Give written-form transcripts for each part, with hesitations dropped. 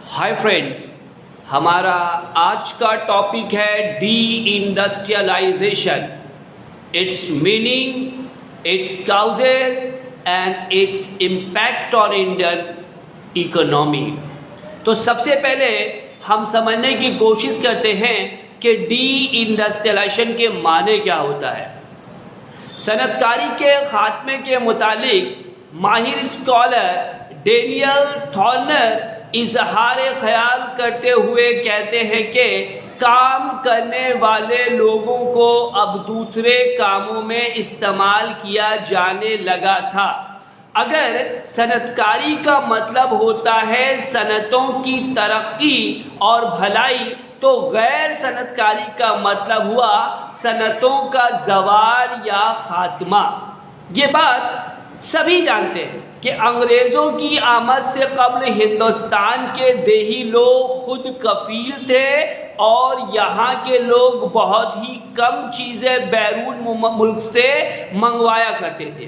Hi friends, हमारा आज का टॉपिक है deindustrialisation, its meaning, its causes and its impact on Indian economy. तो सबसे पहले हम समझने की कोशिश करते हैं कि डी इंडस्ट्रियलाइजेशन के माने क्या होता है। सनतकारी के खात्मे के मुतालिक माहिर स्कॉलर डेनियल थॉर्नर इजहार ख्याल करते हुए कहते हैं कि काम करने वाले लोगों को अब दूसरे कामों में इस्तेमाल किया जाने लगा था। अगर सनतकारी का मतलब होता है सनतों की तरक्की और भलाई, तो गैर सनतकारी का मतलब हुआ सनतों का जवाल या खात्मा। ये बात सभी जानते हैं कि अंग्रेज़ों की आमद से कब्ल हिंदुस्तान के देही लोग खुद कफील थे और यहाँ के लोग बहुत ही कम चीज़ें बैरून मुल्क से मंगवाया करते थे।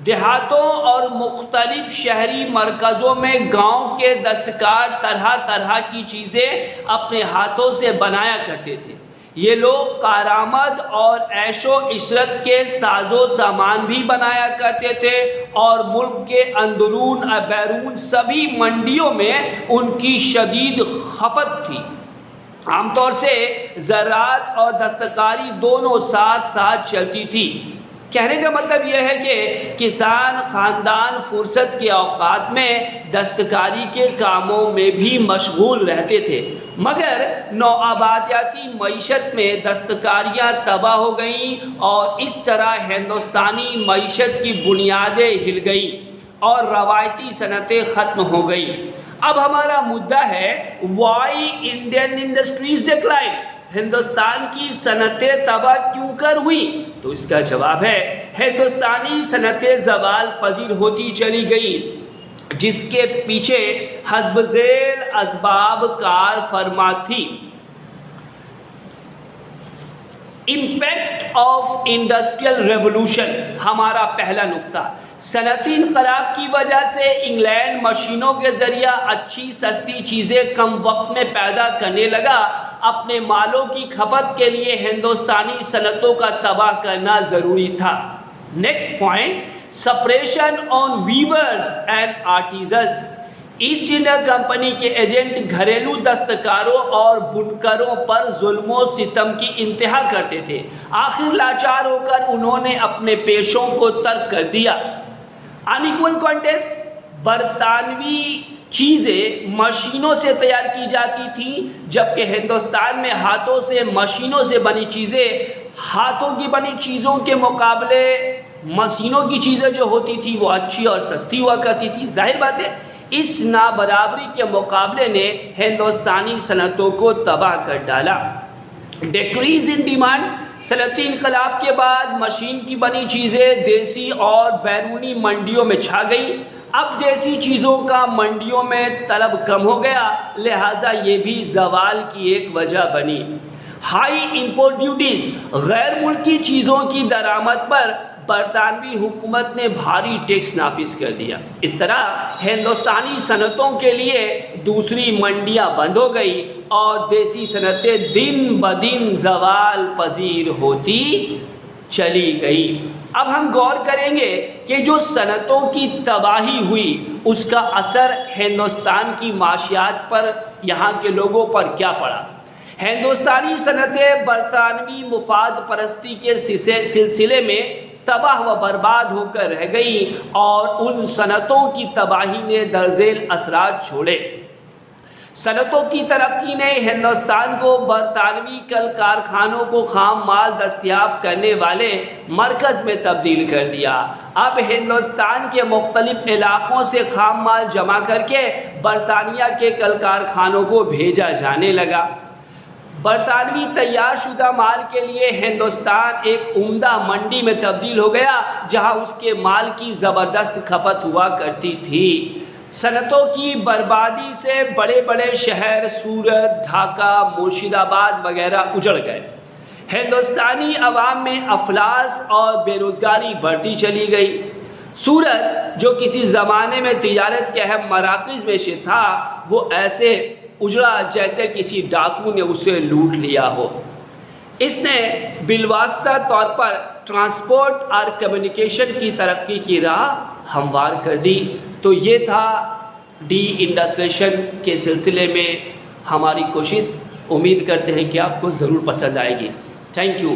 देहातों और मुख्तलिफ शहरी मरकज़ों में गांव के दस्तकार तरह तरह की चीज़ें अपने हाथों से बनाया करते थे। ये लोग कारामद और ऐशो इशरत के साजो सामान भी बनाया करते थे और मुल्क के अंदरून बैरून सभी मंडियों में उनकी शदीद खपत थी। आमतौर से ज़राअत और दस्तकारी दोनों साथ साथ चलती थी। कहने का मतलब यह है कि किसान ख़ानदान फुर्सत के औकात में दस्तकारी के कामों में भी मशगूल रहते थे, मगर नौआबादियाती मईशत में दस्तकारियाँ तबाह हो गईं और इस तरह हिंदुस्तानी मईशत की बुनियादें हिल गईं और रवायती सनतें ख़त्म हो गई। अब हमारा मुद्दा है why Indian industries decline, Hindustan की सनतें तबाह क्यों कर हुई? तो इसका जवाब है हिंदुस्तानी सनतें ज़वाल पजीर होती चली गई, जिसके पीछे हस्ब-ज़ेल असबाब कार फरमा थी। इम्पैक्ट ऑफ इंडस्ट्रियल रेवोल्यूशन हमारा पहला नुक्ता। सनती इनकलाब की वजह से इंग्लैंड मशीनों के जरिए अच्छी सस्ती चीज़ें कम वक्त में पैदा करने लगा। अपने मालों की खपत के लिए हिंदुस्तानी सनतों का तबाह करना ज़रूरी था। Next point, suppression on weavers and artisans. East India Company के एजेंट घरेलू दस्तकारों और बुनकरों पर जुल्मों सितम की इंतहा करते थे। आखिर लाचार होकर उन्होंने अपने पेशों को तर्क कर दिया। अनइक्वल कॉन्टेस्ट, बरतानवी चीज़ें मशीनों से तैयार की जाती थी, जबकि हिंदुस्तान में हाथों से मशीनों से बनी चीज़ें, हाथों की बनी चीज़ों के मुकाबले मशीनों की चीज़ें जो होती थी वो अच्छी और सस्ती हुआ करती थी। जाहिर बात है इस नाबराबरी के मुकाबले ने हिंदुस्तानी सनतों को तबाह कर डाला। डिक्रीज इन डिमांड, सनती इनकलाब के बाद मशीन की बनी चीज़ें देसी और बैरूनी मंडियों में छा गई। अब देसी चीज़ों का मंडियों में तलब कम हो गया, लिहाजा ये भी ज़वाल की एक वजह बनी। हाई इंपोर्ट ड्यूटीज़, गैर मुल्की चीज़ों की दरामद पर बरतानवी हुकूमत ने भारी टैक्स नाफिज कर दिया। इस तरह हिंदुस्तानी सनतों के लिए दूसरी मंडियां बंद हो गई और देसी सनतें दिन ब दिन ज़वाल पजीर होती चली गई। अब हम गौर करेंगे कि जो सनतों की तबाही हुई उसका असर हिंदुस्तान की माशियात पर, यहाँ के लोगों पर क्या पड़ा। हिंदुस्तानी सनतें बरतानवी मुफाद परस्ती के सिलसिले में तबाह व बर्बाद होकर रह गई और उन सनतों की तबाही ने दर्जेल असरात छोड़े। सनतों की तरक्की ने हिंदुस्तान को बरतानवी कल कारखानों को खाम माल दस्तयाब करने वाले मरकज़ में तब्दील कर दिया। अब हिंदुस्तान के मुख्तलिफ इलाक़ों से खाम माल जमा करके बरतानिया के कल कारखानों को भेजा जाने लगा। बरतानवी तैयार शुदा माल के लिए हिंदुस्तान एक उम्दा मंडी में तब्दील हो गया, जहां उसके माल की ज़बरदस्त खपत हुआ करती थी। सनतों की बर्बादी से बड़े बड़े शहर सूरत, ढाका, मुर्शिदाबाद वगैरह उजड़ गए। हिंदुस्तानी अवाम में अफलास और बेरोज़गारी बढ़ती चली गई। سورت جو کسی زمانے میں تجارت کے اہم مراکز میں سے تھا، وہ ایسے اجڑا جیسے کسی ڈاکو نے اسے لوٹ لیا ہو۔ اس نے بالواسطہ طور پر ٹرانسپورٹ اور کمیونیکیشن کی ترقی کی راہ ہموار کر دی۔ تو یہ تھا ڈی انڈسٹریشن کے سلسلے میں ہماری کوشش۔ امید کرتے ہیں کہ آپ کو ضرور پسند آئے گی۔ Thank you.